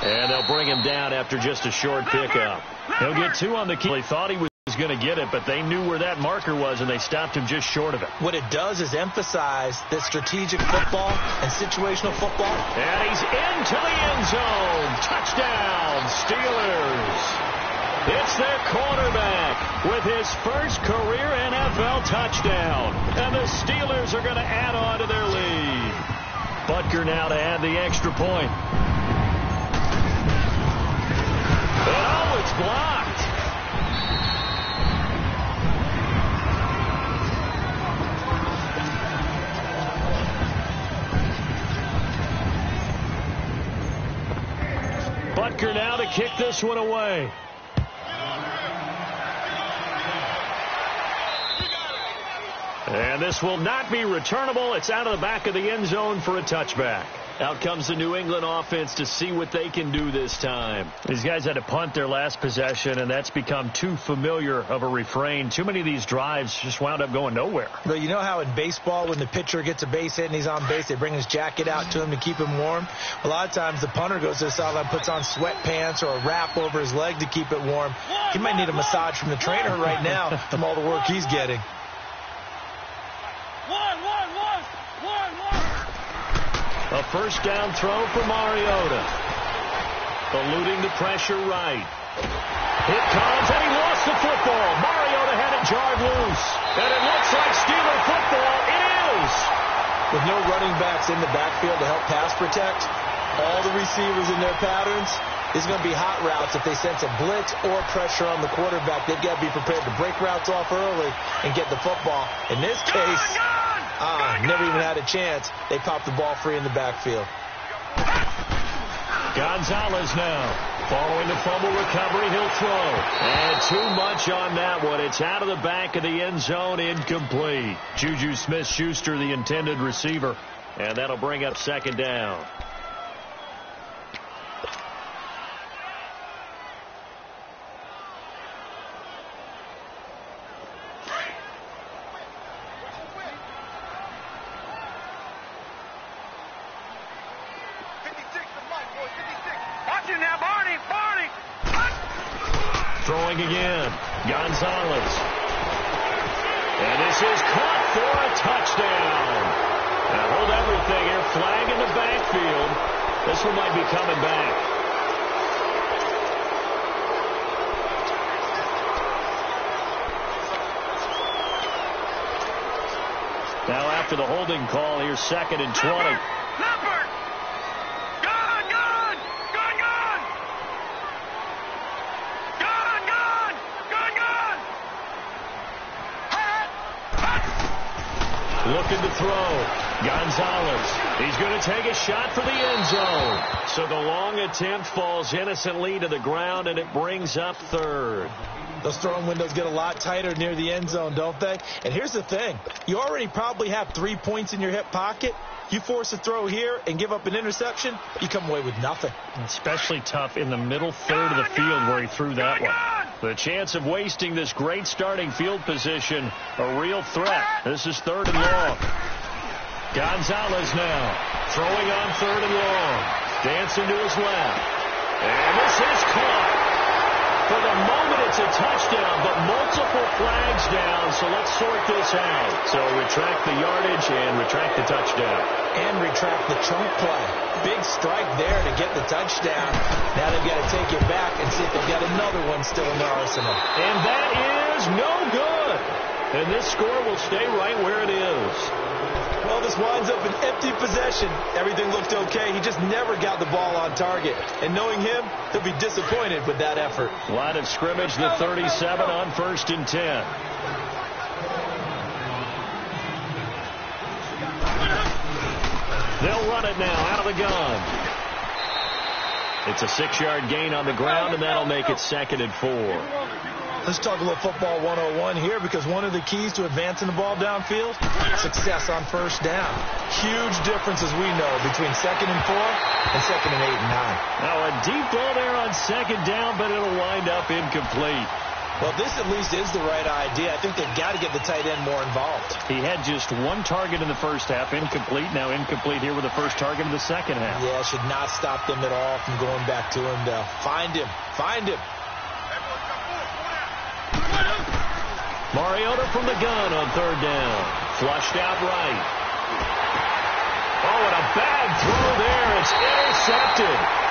And they'll bring him down after just a short pickup. He'll get 2 on the key. They thought he was going to get it, but they knew where that marker was, and they stopped him just short of it. What it does is emphasize that strategic football and situational football. And he's into the end zone. Touchdown, Steelers. It's their quarterback with his first career NFL touchdown. And the Steelers are going to add on to their lead. Butker now to add the extra point. Oh, it's blocked. Butker now to kick this one away. And this will not be returnable. It's out of the back of the end zone for a touchback. Out comes the New England offense to see what they can do this time. These guys had to punt their last possession, and that's become too familiar of a refrain. Too many of these drives just wound up going nowhere. But you know how in baseball, when the pitcher gets a base hit and he's on base, they bring his jacket out to him to keep him warm? A lot of times the punter goes to the sideline, puts on sweatpants or a wrap over his leg to keep it warm. He might need a massage from the trainer right now from all the work he's getting. A first down throw for Mariota. Eluding the pressure right. It comes, and he lost the football. Mariota had it jarred loose. And it looks like Steeler football. It is. With no running backs in the backfield to help pass protect, all the receivers in their patterns, it's going to be hot routes. If they sense a blitz or pressure on the quarterback, they've got to be prepared to break routes off early and get the football. In this case, never even had a chance. They popped the ball free in the backfield. Gonzalez now. Following the fumble recovery, he'll throw. And too much on that one. It's out of the back of the end zone, incomplete. Juju Smith-Schuster, the intended receiver. And that'll bring up 2nd down. Throwing again. Gonzalez. And this is caught for a touchdown. Now hold everything here. Flag in the backfield. This one might be coming back. Now after the holding call, here's 2nd and 20. Looking to throw. Gonzalez. He's going to take a shot for the end zone. So the long attempt falls innocently to the ground, and it brings up 3rd. Those throwing windows get a lot tighter near the end zone, don't they? And here's the thing. You already probably have 3 points in your hip pocket. You force a throw here and give up an interception, you come away with nothing. Especially tough in the middle third of the field where he threw that one. The chance of wasting this great starting field position, a real threat. This is 3rd and long. Gonzalez now throwing on 3rd and long. Dancing to his left. And this is caught. For the moment, it's a touchdown, but this out. So retract the yardage and retract the touchdown. And retract the chunk play. Big strike there to get the touchdown. Now they've got to take it back and see if they've got another one still in their arsenal. And that is no good. And this score will stay right where it is. Well, this winds up an empty possession. Everything looked okay. He just never got the ball on target. And knowing him, he'll be disappointed with that effort. Line of scrimmage, the 37 on 1st and 10. They'll run it now out of the gun. It's a 6-yard gain on the ground, and that'll make it 2nd and 4. Let's talk a little football 101 here, because one of the keys to advancing the ball downfield, success on 1st down. Huge difference, as we know, between 2nd and 4 and 2nd and 8 and 9. Now a deep ball there on 2nd down, but it'll wind up incomplete. Well, this at least is the right idea. I think they've got to get the tight end more involved. He had just one target in the first half, incomplete. Now incomplete here with the first target in the second half. Yeah, should not stop them at all from going back to him, though. Find him. Find him. Mariota from the gun on 3rd down. Flushed out right. Oh, and a bad throw there. It's intercepted.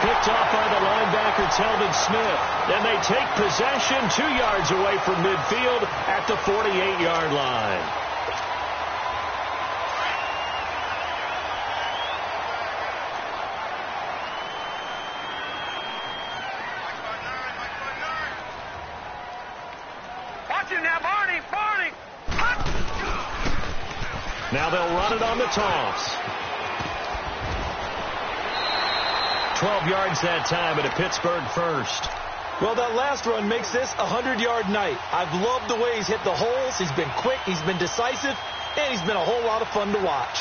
Picked off by the linebacker, Telvin Smith. Then they take possession 2 yards away from midfield at the 48-yard line. Watch him now, Barney. Barney. Now they'll run it on the toss. 12 yards that time, and a Pittsburgh first. Well, that last run makes this a 100-yard night. I've loved the way he's hit the holes. He's been quick, he's been decisive, and he's been a whole lot of fun to watch.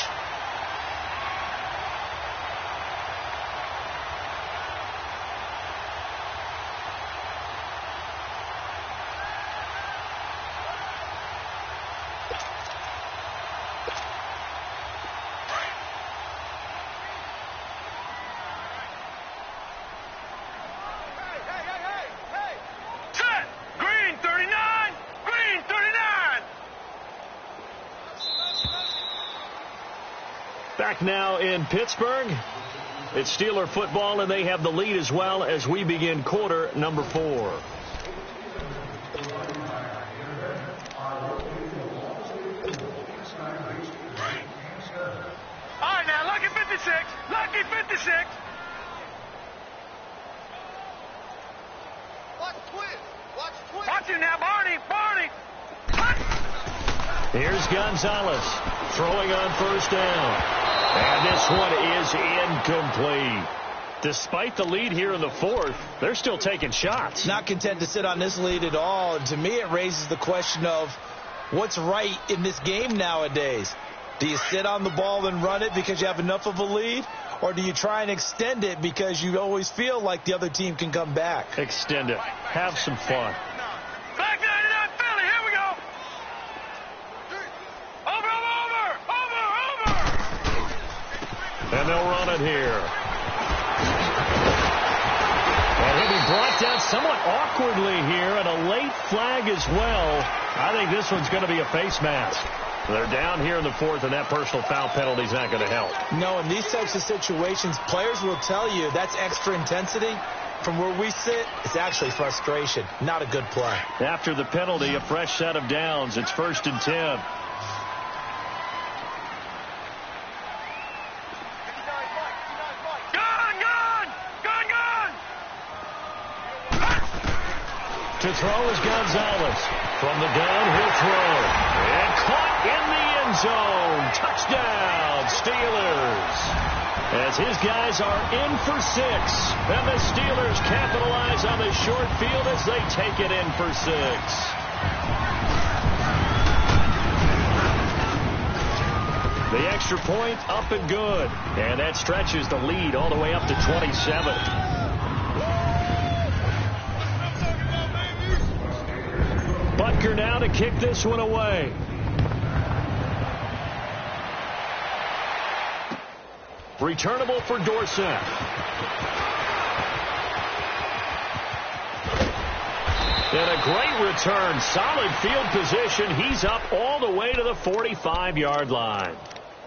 Back now in Pittsburgh. It's Steeler football, and they have the lead as well as we begin quarter number 4. All right, now, lucky 56. Lucky 56. Watch twins. Watch twins. Watch him now, Barney. Barney. Here's Gonzalez throwing on 1st down. And this one is incomplete. Despite the lead here in the 4th, they're still taking shots. Not content to sit on this lead at all. And to me, it raises the question of what's right in this game nowadays. Do you sit on the ball and run it because you have enough of a lead? Or do you try and extend it because you always feel like the other team can come back? Extend it. Have some fun. Back 99 Philly. Here we go. Over. And they'll run it here. And he'll be brought down somewhat awkwardly here, and a late flag as well. I think this one's going to be a face mask. They're down here in the 4th, and that personal foul penalty is not going to help. No, in these types of situations, players will tell you that's extra intensity. From where we sit, it's actually frustration. Not a good play. After the penalty, a fresh set of downs. It's 1st and 10. To throw is Gonzalez. From the gun, he'll throw. And caught in the end zone. Touchdown, Steelers. As his guys are in for 6. And the Steelers capitalize on the short field as they take it in for 6. The extra point up and good. And that stretches the lead all the way up to 27. Butker now to kick this one away. Returnable for Dorsett. And a great return. Solid field position. He's up all the way to the 45-yard line.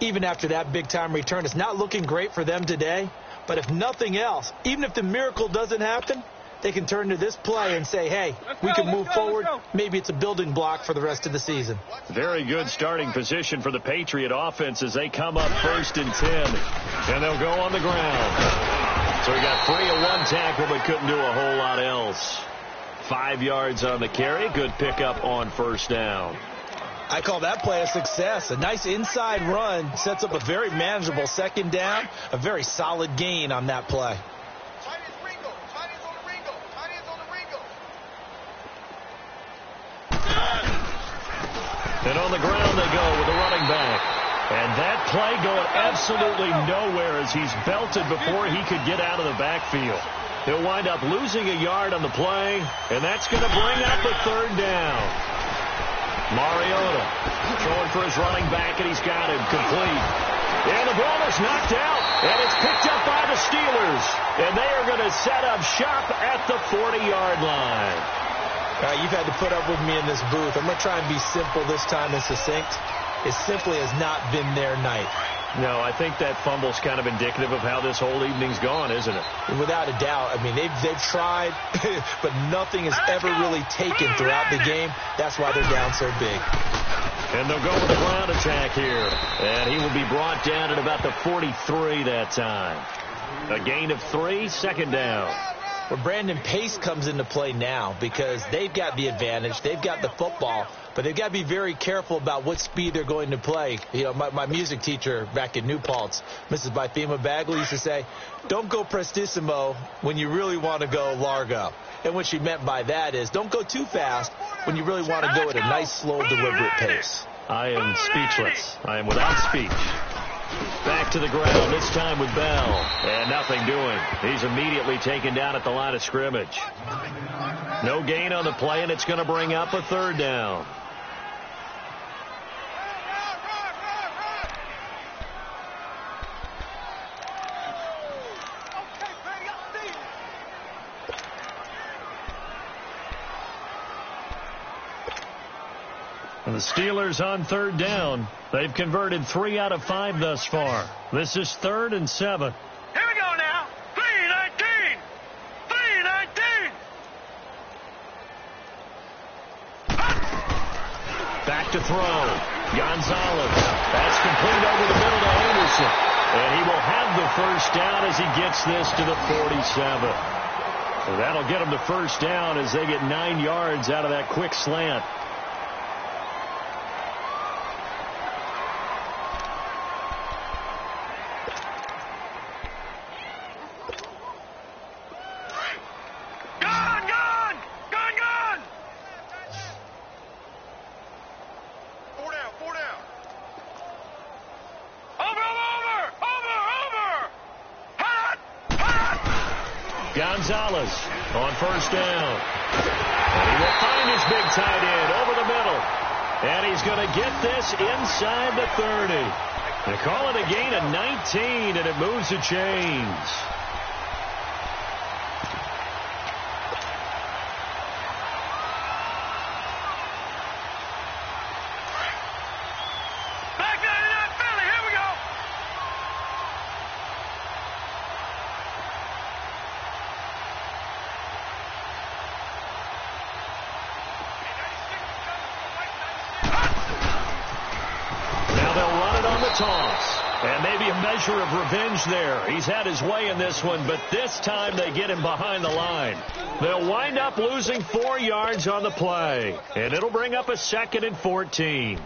Even after that big-time return, it's not looking great for them today. But if nothing else, even if the miracle doesn't happen, they can turn to this play and say, hey, we can move forward. Maybe it's a building block for the rest of the season. Very good starting position for the Patriot offense as they come up 1st and 10. And they'll go on the ground. So he got free of one tackle but couldn't do a whole lot else. 5 yards on the carry. Good pickup on 1st down. I call that play a success. A nice inside run sets up a very manageable 2nd down. A very solid gain on that play. And on the ground they go with a running back. And that play going absolutely nowhere as he's belted before he could get out of the backfield. He'll wind up losing a yard on the play, and that's going to bring up a 3rd down. Mariota throwing for his running back, and he's got him complete. And the ball is knocked out, and it's picked up by the Steelers. And they are going to set up shop at the 40-yard line. All right, you've had to put up with me in this booth. I'm going to try and be simple this time and succinct. It simply has not been their night. No, I think that fumble's kind of indicative of how this whole evening's gone, isn't it? Without a doubt. I mean, they've tried, but nothing has ever really taken throughout the game. That's why they're down so big. And they'll go with the ground attack here. And he will be brought down at about the 43 that time. A gain of 3, 2nd down. Well, Brandon, pace comes into play now because they've got the advantage. They've got the football, but they've got to be very careful about what speed they're going to play. You know, my music teacher back in New Paltz, Mrs. Bythema Bagley, used to say, don't go prestissimo when you really want to go largo. And what she meant by that is don't go too fast when you really want to go at a nice, slow, deliberate pace. I am speechless. I am without speech. Back to the ground, this time with Bell. And nothing doing. He's immediately taken down at the line of scrimmage. No gain on the play, and it's going to bring up a 3rd down. And the Steelers on 3rd down. They've converted 3 out of 5 thus far. This is 3rd and 7. Here we go now. 3-19. 3-19. Back to throw. Gonzalez. That's complete over the middle to Anderson. And he will have the 1st down as he gets this to the 47. So that'll get him the 1st down as they get 9 yards out of that quick slant. Gonzalez on 1st down. And he will find his big tight end over the middle. And he's going to get this inside the 30. They call it a gain of 19, and it moves the chains. Toss. And maybe a measure of revenge there. He's had his way in this one, but this time they get him behind the line. They'll wind up losing 4 yards on the play. And it'll bring up a 2nd and 14.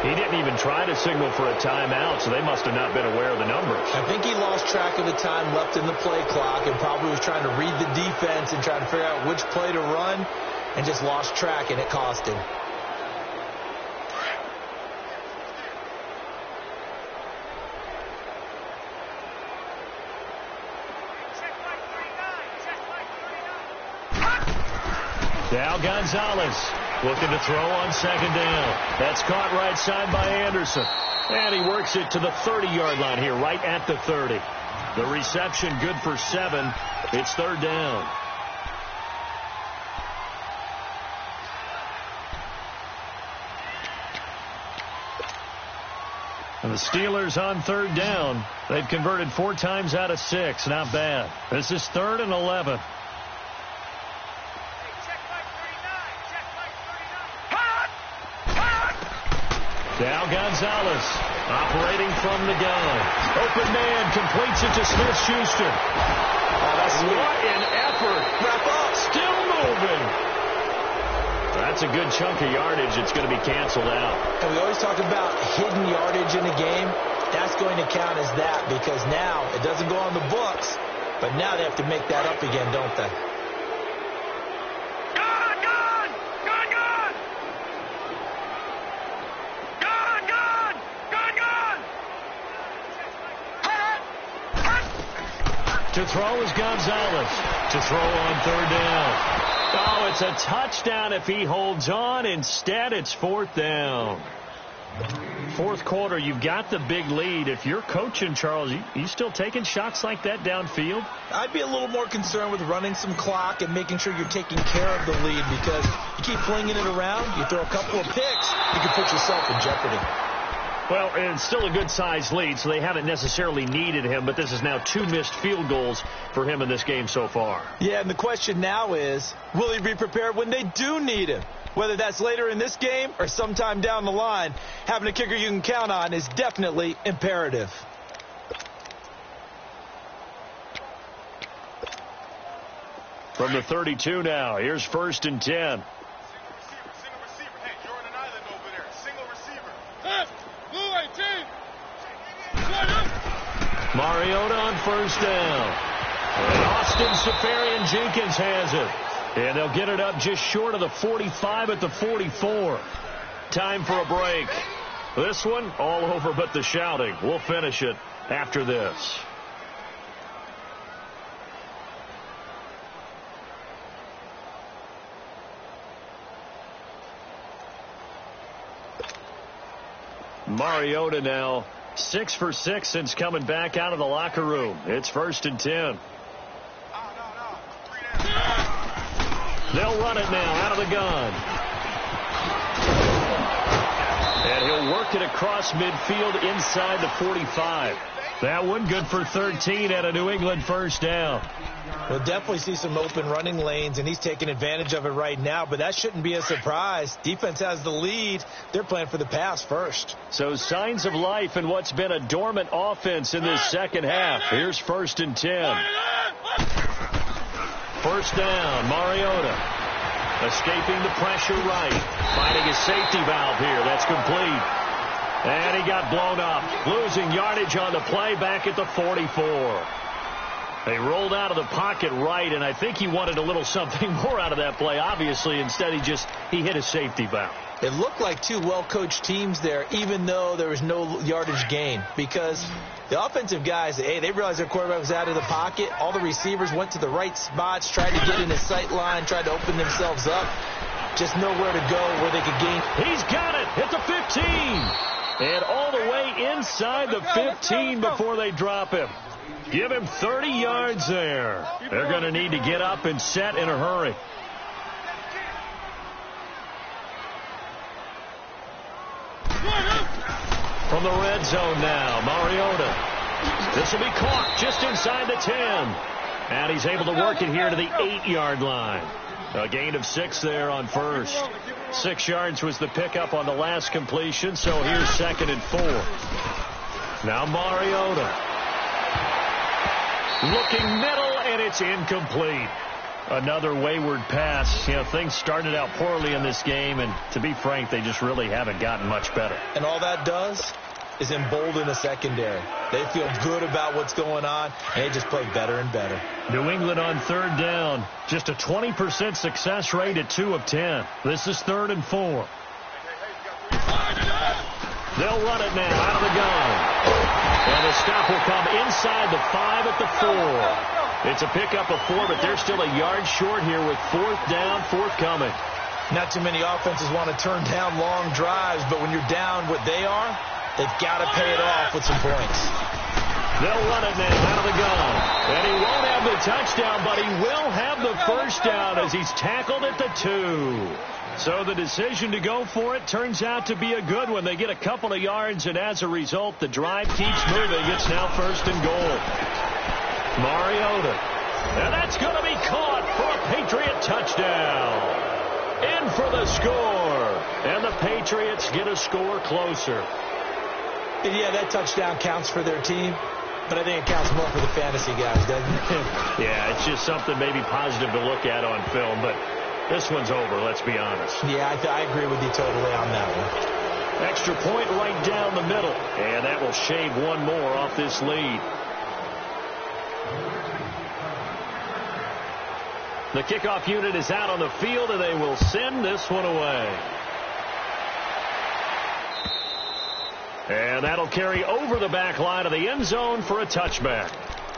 He didn't even try to signal for a timeout, so they must have not been aware of the numbers. I think he lost track of the time left in the play clock and probably was trying to read the defense and trying to figure out which play to run and just lost track, and it cost him. Now Gonzalez looking to throw on second down. That's caught right side by Anderson. And he works it to the 30-yard line here, right at the 30. The reception good for 7. It's third down. And the Steelers on third down. They've converted 4 times out of 6. Not bad. This is 3rd and 11. Now Gonzalez operating from the gun. Open man completes it to Smith-Schuster. Oh, that's sweet. What an effort. Wrap up. Still moving. That's a good chunk of yardage. It's going to be canceled out. And we always talk about hidden yardage in a game. That's going to count as that because now it doesn't go on the books, but now they have to make that up again, don't they? To throw is Gonzalez. To throw on third down. Oh, it's a touchdown if he holds on. Instead, it's 4th down. Fourth quarter, you've got the big lead. If you're coaching, Charles, you still taking shots like that downfield? I'd be a little more concerned with running some clock and making sure you're taking care of the lead because you keep flinging it around, you throw a couple of picks, you can put yourself in jeopardy. Well, it's still a good-sized lead, so they haven't necessarily needed him, but this is now 2 missed field goals for him in this game so far. Yeah, and the question now is, will he be prepared when they do need him? Whether that's later in this game or sometime down the line, having a kicker you can count on is definitely imperative. From the 32 now, here's 1st and 10. Mariota on 1st down. And Austin Safarian-Jenkins has it. And they'll get it up just short of the 45 at the 44. Time for a break. This one, all over but the shouting. We'll finish it after this. Mariota now 6 for 6 since coming back out of the locker room. It's 1st and 10. They'll run it now out of the gun. And he'll work it across midfield inside the 45. That one good for 13 at a New England 1st down. We'll definitely see some open running lanes, and he's taking advantage of it right now, but that shouldn't be a surprise. Defense has the lead. They're playing for the pass first. So signs of life in what's been a dormant offense in this second half. Here's 1st and 10. 1st down, Mariota. Escaping the pressure right. Finding a safety valve here. That's complete. And he got blown up. Losing yardage on the play back at the 44. They rolled out of the pocket right, and I think he wanted a little something more out of that play, obviously. Instead, he hit a safety valve. It looked like 2 well-coached teams there, even though there was no yardage gain, because the offensive guys, hey, they realized their quarterback was out of the pocket. All the receivers went to the right spots, tried to get in his sight line, tried to open themselves up. Just nowhere to go where they could gain. He's got it at the 15. And all the way inside the 15 before they drop him. Give him 30 yards there. They're going to need to get up and set in a hurry. From the red zone now, Mariota. This will be caught just inside the 10. And he's able to work it here to the 8-yard line. A gain of 6 there on first. 6 yards was the pickup on the last completion, so here's 2nd and 4. Now Mariota. Looking middle, and it's incomplete. Another wayward pass. You know, things started out poorly in this game, and to be frank, they just really haven't gotten much better. And all that does is embolden the secondary. They feel good about what's going on, and they just play better and better. New England on third down. Just a 20% success rate at 2 of 10. This is 3rd and 4. They'll run it now out of the gun. And the stop will come inside the 5 at the 4. It's a pickup of 4, but they're still a yard short here with 4th down, forthcoming. Not too many offenses want to turn down long drives, but when you're down what they are, they've got to pay it off with some points. They'll run it now out of the gun. And he won't have the touchdown, but he will have the first down as he's tackled at the 2. So the decision to go for it turns out to be a good one. They get a couple of yards, and as a result, the drive keeps moving. It's now 1st and goal. Mariota. And that's going to be caught for a Patriot touchdown. In for the score. And the Patriots get a score closer. Yeah, that touchdown counts for their team, but I think it counts more for the fantasy guys, doesn't it? Yeah, it's just something maybe positive to look at on film, but this one's over, let's be honest. Yeah, I agree with you totally on that one. Extra point right down the middle, and that will shave one more off this lead. The kickoff unit is out on the field, and they will send this one away. And that'll carry over the back line of the end zone for a touchback.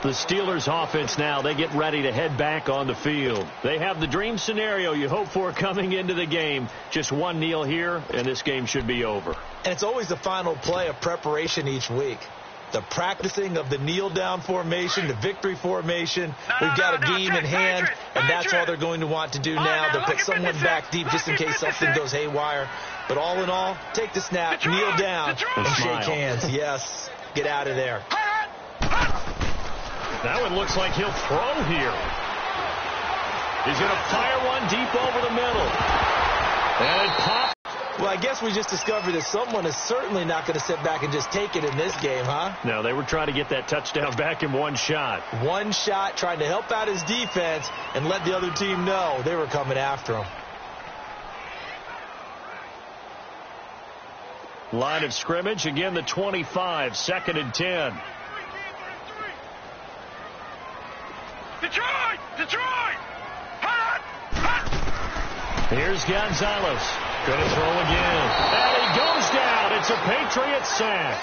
The Steelers offense now, they get ready to head back on the field. They have the dream scenario you hope for coming into the game. Just one kneel here, and this game should be over. And it's always the final play of preparation each week. The practicing of the kneel-down formation, the victory formation. We've got a game in hand, and that's all they're going to want to do now. They'll put someone back deep just in case something goes haywire. But all in all, take the snap, kneel down, and shake hands. Yes, get out of there. That one looks like he'll throw here. He's going to fire one deep over the middle. And it pops. Well, I guess we just discovered that someone is certainly not going to sit back and just take it in this game, huh? No, they were trying to get that touchdown back in one shot. One shot, trying to help out his defense and let the other team know they were coming after him. Line of scrimmage, again the 25, 2nd and 10. Detroit! Detroit! Hot! Here's Gonzalez. Going to throw again. And he goes down. It's a Patriot sack.